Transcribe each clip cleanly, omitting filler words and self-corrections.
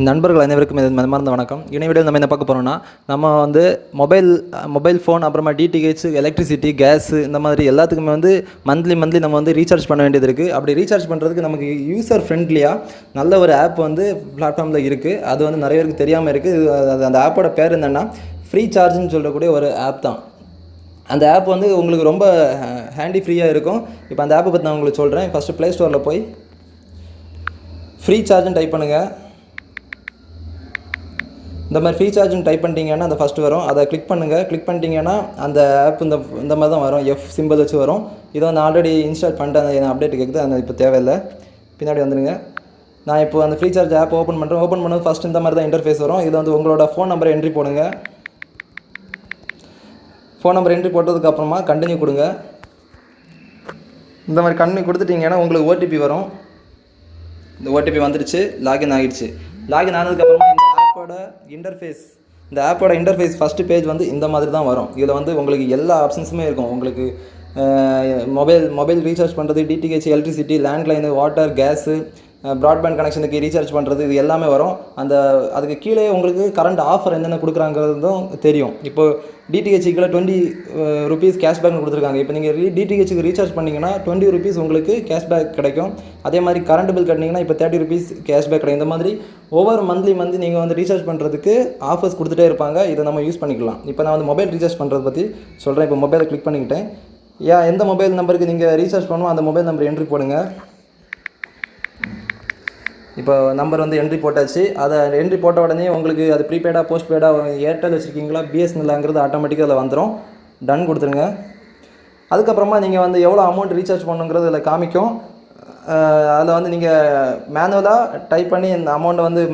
நண்பர்கள் அனைவருக்கும் மனமார்ந்த வணக்கம். இணையவிடையில் நம்ம என்ன பார்க்க போகிறோம்னா, நம்ம வந்து மொபைல் ஃபோன், அப்புறமா டிடிஹெச், எலக்ட்ரிசிட்டி, கேஸு இந்த மாதிரி எல்லாத்துக்குமே வந்து மந்த்லி நம்ம வந்து ரீசார்ஜ் பண்ண வேண்டியது இருக்குது. அப்படி ரீசார்ஜ் பண்ணுறதுக்கு நமக்கு யூசர் ஃப்ரெண்ட்லியாக நல்ல ஒரு ஆப் வந்து பிளாட்ஃபார்மில் இருக்குது. அது வந்து நிறைய பேருக்கு தெரியாமல் இருக்குது. அந்த ஆப்போட பேர் என்னென்னா FreeChargeன்னு சொல்லக்கூடிய ஒரு ஆப் தான். அந்த ஆப் வந்து உங்களுக்கு ரொம்ப ஹேண்டி ஃப்ரீயாக இருக்கும். இப்போ அந்த ஆப்பை பற்றி நான் உங்களுக்கு சொல்கிறேன். ஃபஸ்ட்டு ப்ளே ஸ்டோரில் போய் FreeChargeன்னு டைப் பண்ணுங்கள். இந்த மாதிரி FreeChargeன்னு டைப் பண்ணிட்டீங்கன்னா அந்த ஃபஸ்ட்டு வரும். அதை கிளிக் பண்ணுங்கள். கிளிக் பண்ணிட்டீங்கன்னா அந்த ஆப் இந்த மாதிரி தான் வரும். எஃப் சிம்பிள் வச்சு வரும். இதை வந்து ஆல்ரெடி இன்ஸ்டால் பண்ணிட்டு அந்த அப்டேட் கேட்குது. அந்த இப்போ தேவையில்லை. பின்னாடி வந்துடுங்க. நான் இப்போ அந்த FreeCharge ஆப் ஓப்பன் பண்ணுறேன். ஓப்பன் பண்ணது ஃபஸ்ட்டு இந்த மாதிரி தான் இன்டர்ஃபேஸ் வரும். இதில் வந்து உங்களோட ஃபோன் நம்பரை என்ட்ரி போடுங்க. ஃபோன் நம்பர் என்ட்ரி போட்டதுக்கப்புறமா கண்டினியூ கொடுங்க. இந்த மாதிரி கண்டினியூ கொடுத்துட்டிங்கன்னா உங்களுக்கு ஓடிபி வரும். இந்த ஓடிபி வந்துடுச்சு. லாகின் ஆகிடுச்சு. லாகின் ஆனதுக்கப்புறமா இந்த ஆப்போட இன்டர்ஃபேஸ் ஃபஸ்ட்டு பேஜ் வந்து இந்த மாதிரி தான் வரும். இதில் வந்து உங்களுக்கு எல்லா ஆப்ஷன்ஸுமே இருக்கும். உங்களுக்கு மொபைல் ரீசார்ஜ் பண்ணுறது, DTH, electricity, landline, water, gas, broadband கனெக்ஷனுக்கு ரீசார்ஜ் பண்ணுறது, இது எல்லாமே வரும். அதுக்கு கீழே உங்களுக்கு கரண்ட் ஆஃபர் என்னென்ன கொடுக்குறாங்கிறதும் தெரியும். இப்போது டிடிஹெச்சுக்குள்ள 20 rupees கேஷ்பேக் கொடுத்துருக்காங்க. இப்போ நீங்கள் டிடிஹெச்சுக்கு ரீசார்ஜ் பண்ணிங்கன்னா 20 rupees உங்களுக்கு கேஷ்பேக் கிடைக்கும். அதே மாதிரி கரண்ட் பில் கட்டினீங்கன்னா இப்போ 30 rupees கேஷ்பேக் கிடைக்கும். இந்த மாதிரி ஒவ்வொரு மந்த்லி நீங்கள் வந்து ரீசார்ஜ் பண்ணுறதுக்கு ஆஃபர்ஸ் கொடுத்துட்டே இருப்பாங்க. இதை நம்ம யூஸ் பண்ணிக்கலாம். இப்போ நான் வந்து மொபைல் ரீசார்ஜ் பண்ணுறதை பற்றி சொல்கிறேன். இப்போ மொபைலை கிளிக் பண்ணிக்கிட்டேன். எந்த மொபைல் நம்பருக்கு நீங்கள் ரீசார்ஜ் பண்ணணும் அந்த மொபைல் நம்பர் என்ட்ரி போடுங்க. இப்போ நம்பர் வந்து என்ட்ரி போட்டாச்சு. அதை என்ட்ரி போட்ட உடனே உங்களுக்கு அது ப்ரீபெய்டாக, போஸ்ட்பெய்டாக, ஏர்டெல் வச்சுருக்கீங்களா, பிஎஸ்என்எல்ங்கிறது ஆட்டோமேட்டிக்காக அதில் வந்துடும். டன் கொடுத்துருங்க. அதுக்கப்புறமா நீங்கள் வந்து எவ்வளோ அமௌண்ட் ரீசார்ஜ் பண்ணுங்கிறது அதில் காமிக்கும். அதில் வந்து நீங்கள் மேனுவலாக டைப் பண்ணி இந்த அமௌண்ட்டை வந்து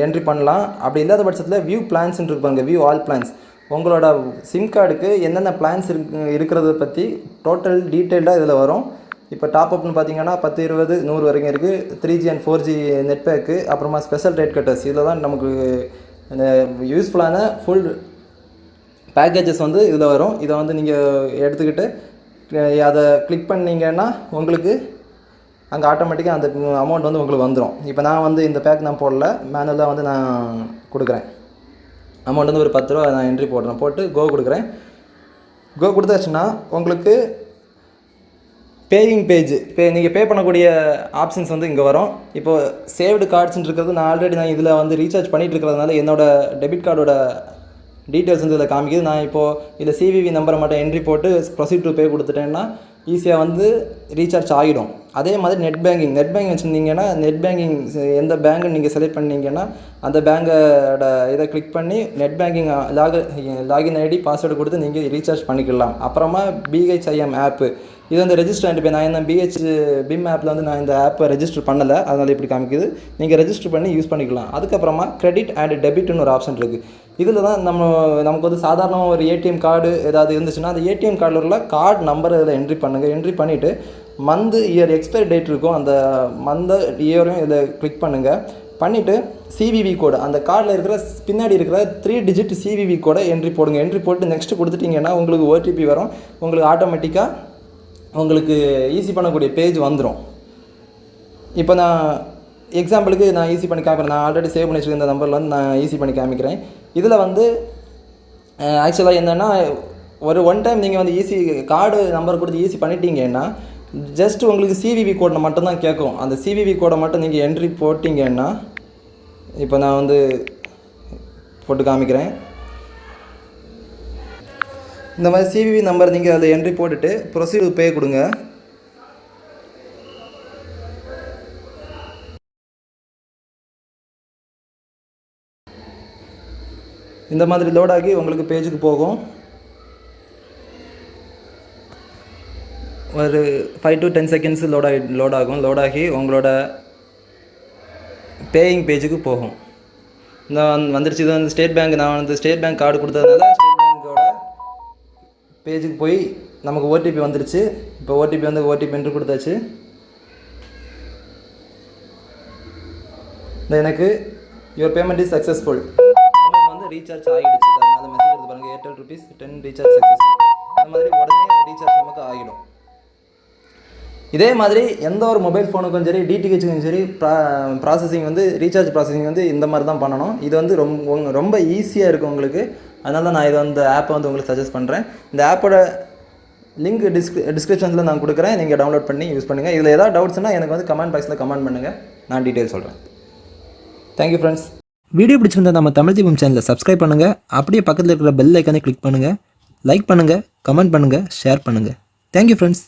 என்ட்ரி பண்ணலாம். அப்படி இல்லாத பட்சத்தில் வியூ பிளான்ஸ்ன்னு இருப்பாங்க. வியூ ஆல் பிளான்ஸ், உங்களோட சிம் கார்டுக்கு என்னென்ன பிளான்ஸ் இருக்கிறத பற்றி டோட்டல் டீட்டெயில்டாக இதில் வரும். இப்போ டாப்அப்னு பார்த்தீங்கன்னா 10, 20, 100 வரைக்கும் இருக்குது. 3G and 4G net pack, அப்புறமா ஸ்பெஷல் ரேட் கட்டர்ஸ், இதில் தான் நமக்கு யூஸ்ஃபுல்லான ஃபுல் பேக்கேஜஸ் வந்து இதில் வரும். இதை வந்து நீங்கள் எடுத்துக்கிட்டு அதை கிளிக் பண்ணிங்கன்னா உங்களுக்கு அங்கே ஆட்டோமேட்டிக்காக அந்த அமௌண்ட் வந்து உங்களுக்கு வந்துடும். இப்போ நான் வந்து இந்த பேக் நான் போடல, மேனுவலாக வந்து நான் கொடுக்குறேன். அமௌண்ட் வந்து ஒரு 10 ரூபா நான் என்ட்ரி போடுறேன். போட்டு கோ கொடுக்குறேன். கோ கொடுத்தாச்சுன்னா உங்களுக்கு பேயிங் பேஜ், நீங்கள் பே பண்ணக்கூடிய ஆப்ஷன்ஸ் வந்து இங்கே வரும். இப்போது சேவ்டு கார்ட்ஸ்ன்னு இருக்கிறது நான் இதில் வந்து ரீசார்ஜ் பண்ணிகிட்டு இருக்கிறதுனால என்னோடய டெபிட் கார்டோட டீட்டெயில்ஸ் வந்து இதில் காமிக்குது. நான் இப்போது இதில் சிவிவி நம்பரை மட்டும் என்ட்ரி போட்டு ப்ரொசீட் டு பே கொடுத்துட்டேன்னா ஈஸியாக வந்து ரீசார்ஜ் ஆகிடும். அதே மாதிரி நெட் பேங்கிங் வச்சுருந்தீங்கன்னா நெட் பேங்கிங் எந்த பேங்கு நீங்கள் செலக்ட் பண்ணிங்கன்னா அந்த பேங்கோட இதை கிளிக் பண்ணி net banking login ID, password கொடுத்து நீங்கள் ரீசார்ஜ் பண்ணிக்கலாம். அப்புறமா பிஹெச்ஐஎம் ஆப்பு, இது வந்து ரெஜிஸ்டர் ஆகிட்டு நான் என்ன பிம் ஆப்பில் வந்து நான் இந்த ஆப்பை ரெஜிஸ்டர் பண்ணலை, அதனால் இப்படி காமிக்குது. நீங்கள் ரெஜிஸ்டர் பண்ணி யூஸ் பண்ணிக்கலாம். அதுக்கப்புறமா கிரெடிட் அண்ட் டெபிட்னு ஒரு ஆப்ஷன் இருக்குது. இதில் தான் நமக்கு வந்து சாதாரணமாக ஒரு ஏடிஎம் கார்டு ஏதாவது இருந்துச்சுன்னா அந்த ஏடிஎம் கார்டில் உள்ள கார்டு நம்பரை இதில் என்ட்ரி பண்ணுங்கள். என்ட்ரி பண்ணிவிட்டு மந்த், இயர், எக்ஸ்பைரி டேட் இருக்கும். அந்த மந்த், இயரையும் இதில் கிளிக் பண்ணுங்கள். பண்ணிவிட்டு சிவிவி கோடு, அந்த கார்டில் இருக்கிற பின்னாடி இருக்கிற 3 digit சிவிவி கோடை என்ட்ரி போடுங்க. என்ட்ரி போட்டு நெக்ஸ்ட்டு கொடுத்துட்டிங்கன்னா உங்களுக்கு ஓடிபி வரும். உங்களுக்கு ஆட்டோமேட்டிக்காக உங்களுக்கு ஈஸி பண்ணக்கூடிய பேஜ் வந்துடும். இப்போ நான் எக்ஸாம்பிளுக்கு நான் ஈஸி பண்ணி காமிக்கிறேன். நான் ஆல்ரெடி சேவ் பண்ணி வச்சுருக்க இந்த நம்பரில் வந்து நான் ஈஸி பண்ணி காமிக்கிறேன். இதில் வந்து ஆக்சுவலாக என்னென்னா ஒரு ஒன் டைம் நீங்கள் வந்து ஈஸி கார்டு நம்பர் கொடுத்து ஈஸி பண்ணிட்டீங்கன்னா ஜஸ்ட் உங்களுக்கு சிவிவி கோடை மட்டும்தான் கேட்கும். அந்த சிவிவி கோடை மட்டும் நீங்கள் என்ட்ரி போட்டிங்கன்னா இப்போ நான் வந்து போட்டு காமிக்கிறேன். இந்த மாதிரி சிவிவி நம்பர் நீங்கள் அதில் என்ட்ரி போட்டுட்டு ப்ரொசீட் பே கொடுங்க. இந்த மாதிரி லோட் ஆகி உங்களுக்கு பேஜுக்கு போகும். ஒரு 5 to 10 seconds லோட் ஆகி உங்களோட பேயிங் பேஜுக்கு போகும். இந்த வந்துடுச்சு. இது வந்து ஸ்டேட் பேங்க், நான் வந்து ஸ்டேட் பேங்க் கார்டு கொடுத்ததுனால ஸ்டேட் பேங்கோட பேஜுக்கு போய் நமக்கு ஓடிபி வந்துடுச்சு. இப்போ ஓடிபி என்ட்ரி கொடுத்தாச்சு. எனக்கு your payment is successful, amount வந்து ரீசார்ஜ் ஆகிடுச்சு. அதனால மெசேஜ் எடுத்து பாருங்கள், ஏர்டெல் rupees 10 ரீசார்ஜ் சக்ஸஸ்ஃபுல். அந்த மாதிரி உடனே ரீசார்ஜ் நமக்கு ஆகிடும். இதே மாதிரி எந்த ஒரு மொபைல் ஃபோனுக்கும் சரி டிடிஹெச்சுக்கும் சரி ப்ராசஸிங் வந்து ரீசார்ஜ் ப்ராசஸிங் வந்து இந்த மாதிரி தான் பண்ணணும். இது வந்து ரொம்ப ஈஸியாக இருக்கும் உங்களுக்கு. அதனால தான் நான் இதை வந்து ஆப்பை வந்து உங்களுக்கு சஜஸ்ட் பண்ணுறேன். இந்த ஆப்போட லிங்க் டிஸ்கிரிப்ஷனில் நான் கொடுக்குறேன், நீங்கள் டவுன்லோட் பண்ணி யூஸ் பண்ணுங்கள். இதில் ஏதாவது டவுட்ஸ்னால் எனக்கு வந்து கமெண்ட் பாக்ஸில் கமெண்ட் பண்ணுங்கள், நான் டீட்டெயில் சொல்கிறேன். Thank you friends. வீடியோ பிடிச்சிருந்தா நம்ம தமிழ் தீபம் சேனலை சப்ஸ்கிரைப் பண்ணுங்கள். அப்படியே பக்கத்தில் இருக்கிற பெல் ஐக்கானே கிளிக் பண்ணுங்கள். லைக் பண்ணுங்கள், கமெண்ட் பண்ணுங்கள், ஷேர் பண்ணுங்கள். Thank you friends.